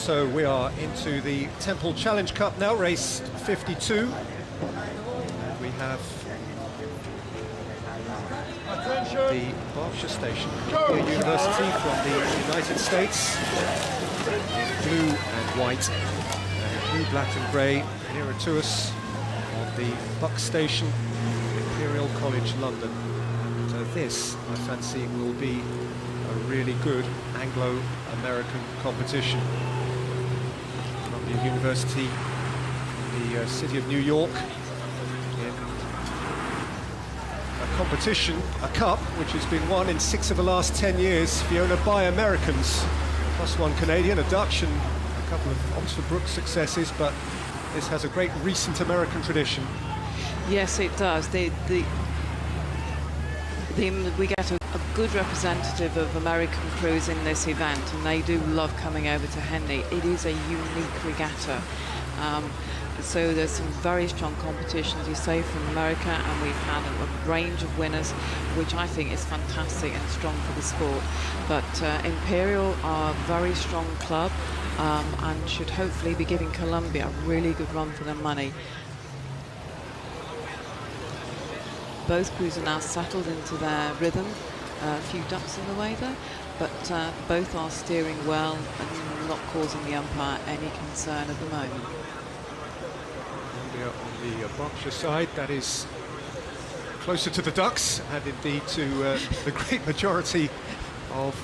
So we are into the Temple Challenge Cup now, race 52. And we have the Berkshire Station, Columbia University from the United States, in blue and white, and blue, black and grey nearer to us on the Buck Station, Imperial College, London. And this, I fancy, will be a really good Anglo-American competition. Columbia University, the city of New York, in a competition, a cup, which has been won in 6 of the last 10 years, Fiona, by Americans, plus 1 Canadian, a Dutch, and a couple of Oxford Brook successes, but this has a great recent American tradition. Yes, it does. We get a good representative of American crews in this event, and they do love coming over to Henley. It is a unique regatta. So there's some very strong competitions, you say, from America, and we've had a range of winners, which I think is fantastic and strong for the sport. But Imperial are a very strong club, and should hopefully be giving Columbia a really good run for their money. Both crews are now settled into their rhythm. A few ducks in the way there, but both are steering well and not causing the umpire any concern at the moment. On the Berkshire side, that is closer to the ducks, and indeed to the great majority of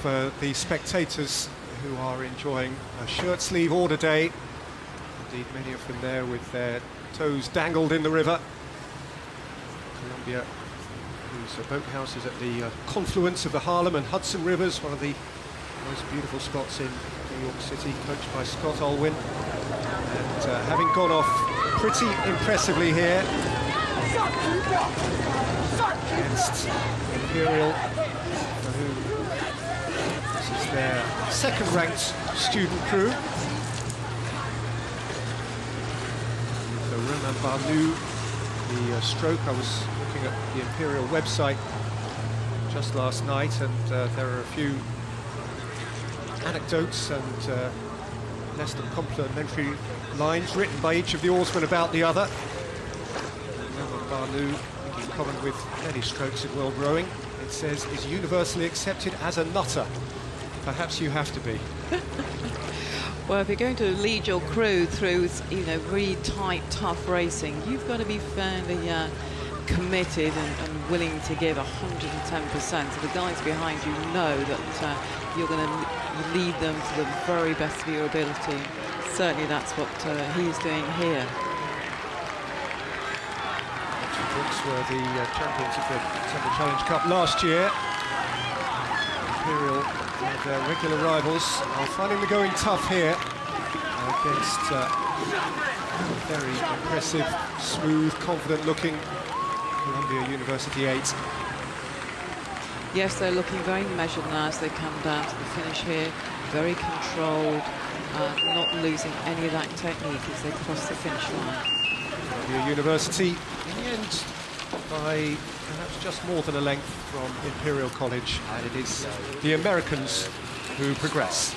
the spectators who are enjoying a shirt sleeve order day. Indeed, many of them there with their toes dangled in the river. Columbia, whose boathouse is at the confluence of the Harlem and Hudson rivers, one of the most beautiful spots in New York City, coached by Scott Olwyn. And having gone off pretty impressively here against Imperial, for whom this is their second-ranked student crew. With Romain Barnou, the stroke. I was looking at the Imperial website just last night, and there are a few anecdotes and less than complimentary lines written by each of the oarsmen about the other. Romain Barnou, in common with many strokes in world rowing, it says, is universally accepted as a nutter. Perhaps you have to be. Well, if you're going to lead your crew through, you know, really tight, tough racing, you've got to be fairly committed and willing to give 110%. So the guys behind you know that you're going to lead them to the very best of your ability. Certainly that's what he's doing here. The Brooks were the champions of the Temple Challenge Cup last year. Imperial and their regular rivals are finding the going tough here against very impressive, smooth, confident-looking Columbia University 8. Yes, they're looking very measured now as they come down to the finish here. Very controlled, not losing any of that technique as they cross the finish line. Columbia University, in the end, by perhaps just more than a length from Imperial College, and it is the Americans who progress.